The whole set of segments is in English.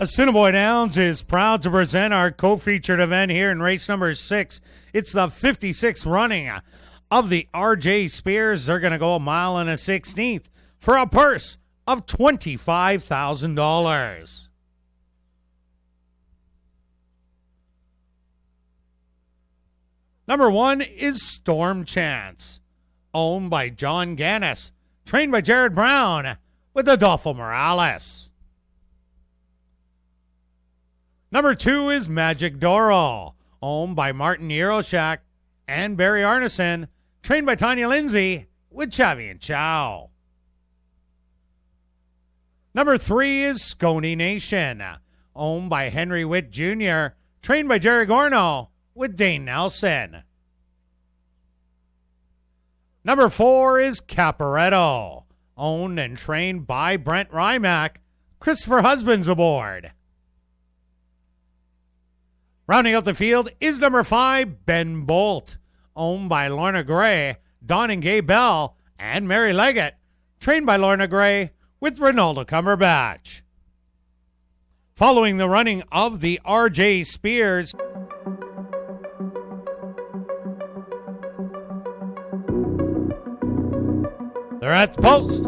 Assiniboia Downs is proud to present our co-featured event here in race number 6. It's the 56th running of the R.J. Speers. They're going to go a mile and a 16th for a purse of $25,000. Number 1 is Storm Chance, owned by John Gannis, trained by Jared Brown with Adolfo Morales. Number 2 is Magic Doro, owned by Martin Yeroshak and Barry Arneson, trained by Tanya Lindsay with Chavi and Chow. Number 3 is Scony Nation, owned by Henry Witt Jr., trained by Jerry Gorno with Dane Nelson. Number 4 is Caporetto, owned and trained by Brent Rymack. Christopher Husbands aboard. Rounding out the field is number 5, Ben Bolt, owned by Lorna Gray, Don and Gay Bell, and Mary Leggett, trained by Lorna Gray with Ronaldo Cumberbatch. Following the running of the R.J. Speers, they're at the post.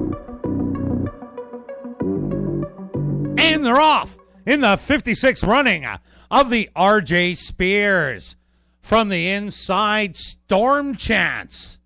And they're off in the 56th running of the R.J. Speers. From the inside, Storm Chance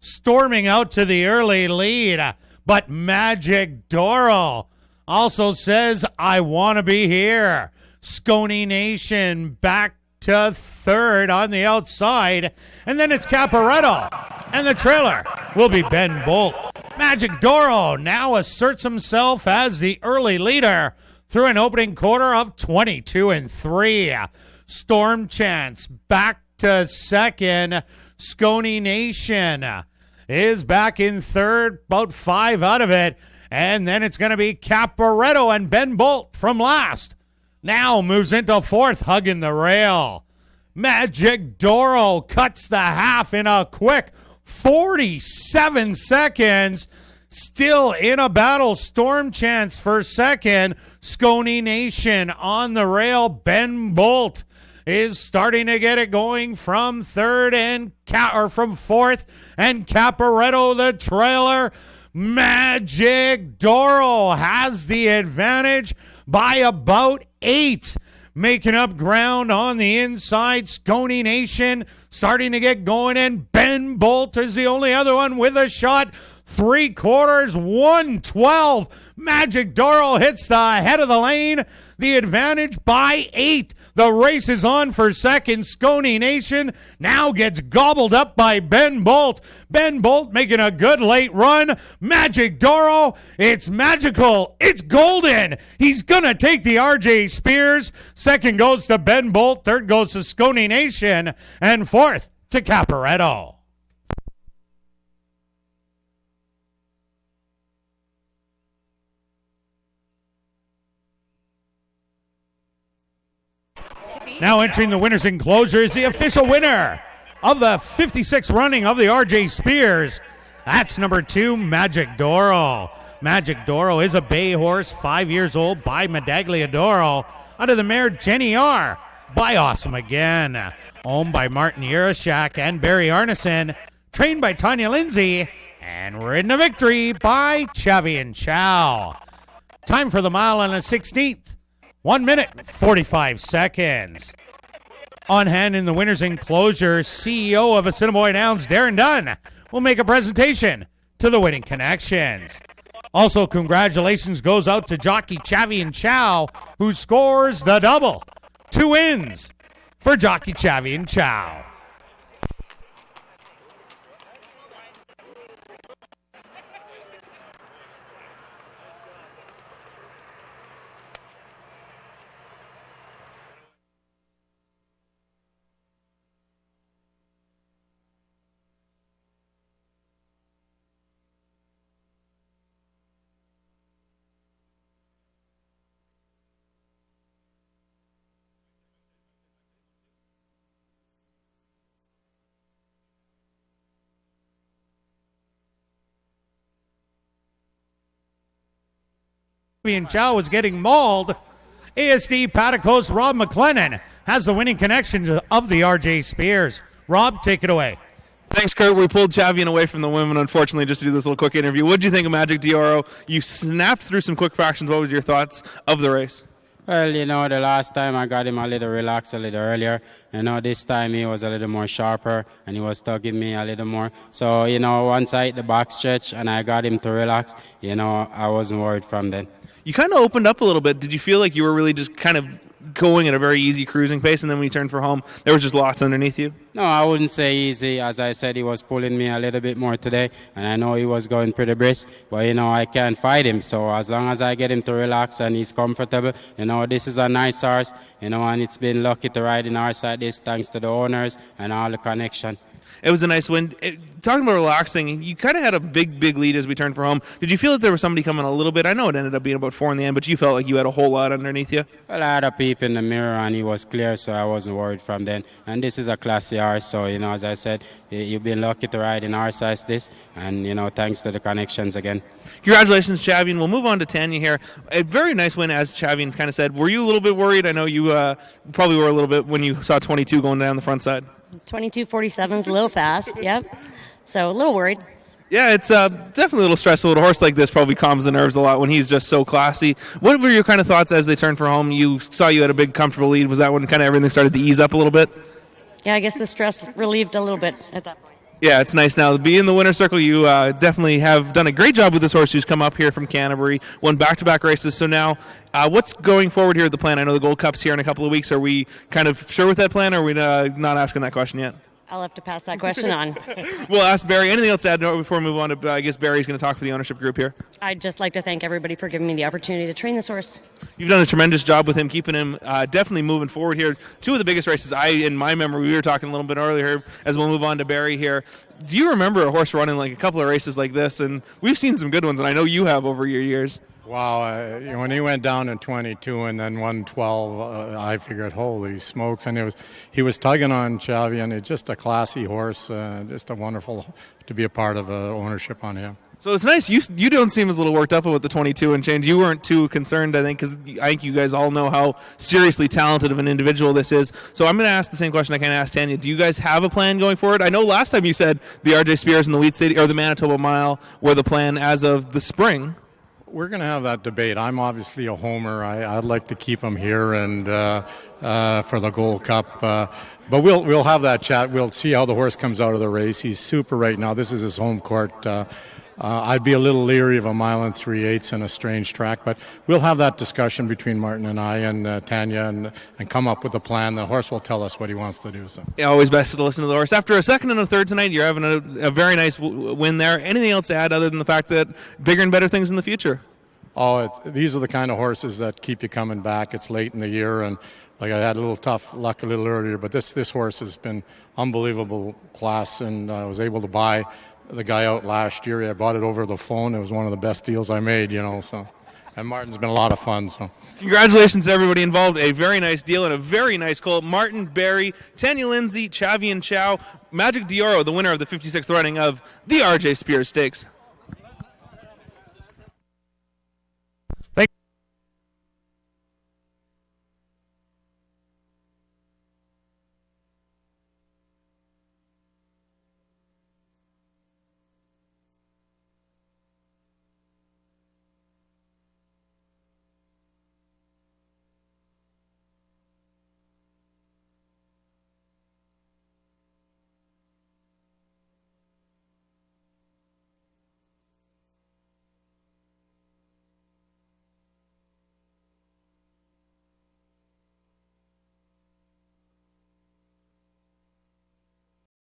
storming out to the early lead. But Magic Doro also says, I want to be here. Scony Nation back to third on the outside. And then it's Caporetto. And the trailer will be Ben Bolt. Magic Doro now asserts himself as the early leader through an opening quarter of 22-3. Storm Chance back to second. Scony Nation is back in third, about 5 out of it. And then it's going to be Caporetto and Ben Bolt from last. Now moves into fourth, hugging the rail. Magic Doro cuts the half in a quick 47 seconds. Still in a battle, Storm Chance for second. Scony Nation on the rail. Ben Bolt is starting to get it going from third and from fourth, and Caporetto the trailer. Magic Doro has the advantage by about 8. Making up ground on the inside, Scony Nation starting to get going, and Ben Bolt is the only other one with a shot. 3/4, 1:12. Magic Doro hits the head of the lane. The advantage by 8. The race is on for second. Scony Nation now gets gobbled up by Ben Bolt. Ben Bolt making a good late run. Magic Doro, it's magical. It's golden. He's going to take the R.J. Speers. Second goes to Ben Bolt. Third goes to Scony Nation. And fourth to Caporetto. Now entering the winner's enclosure is the official winner of the 56th running of the R.J. Speers. That's number 2, Magic Doro. Magic Doro is a bay horse, 5 years old, by Medaglia Doro, under the mare Jenny R. by Awesome Again. Owned by Martin Yeroshak and Barry Arneson, trained by Tanya Lindsay, and ridden to victory by Chavi and Chow. Time for the mile and a 16th. 1 minute, 45 seconds. On hand in the winner's enclosure, CEO of Assiniboia Downs, Darren Dunn, will make a presentation to the winning connections. Also, congratulations goes out to jockey Chavi and Chow, who scores the double. 2 wins for jockey Chavi and Chow. And Chow was getting mauled ASD Paddock host Rob McLennan has the winning connection of the RJ Speers. Rob, take it away. Thanks, Kurt. We pulled Chavian away from the women, unfortunately, just to do this little quick interview. What did you think of Magic Dioro? You snapped through some quick fractions. What were your thoughts of the race? Well, the last time I got him a little relaxed a little earlier. This time he was a little more sharper and he was tugging me a little more. So, once I hit the back stretch and I got him to relax, I wasn't worried from then. You kind of opened up a little bit. Did you feel like you were really just kind of going at a very easy cruising pace, and then when you turned for home, there was just lots underneath you? No, I wouldn't say easy. As I said, he was pulling me a little bit more today, and I know he was going pretty brisk, but, I can't fight him. So as long as I get him to relax and he's comfortable, this is a nice horse, and it's been lucky to ride in a horse like this thanks to the owners and all the connection. It was a nice win. Talking about relaxing, you kind of had a big lead as we turned for home. Did you feel that there was somebody coming a little bit? I know it ended up being about 4 in the end, but you felt like you had a whole lot underneath you? Well, I had a peep in the mirror, and he was clear, so I wasn't worried from then. And this is a classy horse, so, as I said, you've been lucky to ride in a horse like this, and, thanks to the connections again. Congratulations, Chavian. We'll move on to Tanya here. A very nice win, as Chavian kind of said. Were you a little bit worried? I know you probably were a little bit when you saw 22 going down the front side. 22:47 is a little fast, yep. So a little worried. Yeah, it's definitely a little stressful. A horse like this probably calms the nerves a lot when he's just so classy. What were your kind of thoughts as they turned for home? You saw you had a big, comfortable lead. Was that when kind of everything started to ease up a little bit? Yeah, I guess the stress relieved a little bit at that point. Yeah, it's nice now to be in the winner's circle. You definitely have done a great job with this horse who's come up here from Canterbury, won back-to-back races. So now, what's going forward here with the plan? I know the Gold Cup's here in a couple of weeks. Are we kind of sure with that plan, or are we not asking that question yet? I'll have to pass that question on. We'll ask Barry. Anything else to add before we move on to, I guess Barry's going to talk for the ownership group here. I'd just like to thank everybody for giving me the opportunity to train this horse. You've done a tremendous job with him, keeping him definitely moving forward here. 2 of the biggest races in my memory, we were talking a little bit earlier as we'll move on to Barry here. Do you remember a horse running like a couple of races like this? And we've seen some good ones, and I know you have over your years. Wow, when he went down in 22 and then 112, I figured, holy smokes. And he was tugging on Chavian. It's just a classy horse, just a wonderful to be a part of ownership on him. So it's nice. You don't seem as little worked up about the 22 and change. You weren't too concerned, I think, because I think you guys all know how seriously talented of an individual this is. So I'm going to ask the same question I kind of asked Tanya. Do you guys have a plan going forward? I know last time you said the RJ Speers and the Wheat City or the Manitoba Mile were the plan as of the spring. We're going to have that debate. I'm obviously a homer. I'd like to keep him here and for the Gold Cup. But we'll have that chat. We'll see how the horse comes out of the race. He's super right now. This is his home court. I'd be a little leery of a 1 3/8 and a strange track, but we'll have that discussion between Martin and I and Tanya and come up with a plan. The horse will tell us what he wants to do. So. Yeah, always best to listen to the horse. After a second and a third tonight, you're having a very nice win there. Anything else to add other than the fact that bigger and better things in the future? These are the kind of horses that keep you coming back. It's late in the year, and like I had a little tough luck a little earlier, but this horse has been unbelievable class, and I was able to buy the guy out last year. I bought it over the phone. It was one of the best deals I made, So, and Martin's been a lot of fun. So, congratulations to everybody involved. A very nice deal and a very nice call. Martin, Barry, Tanya Lindsay, Chavian Chow, Magic Dioro, the winner of the 56th running of the RJ Speers Stakes.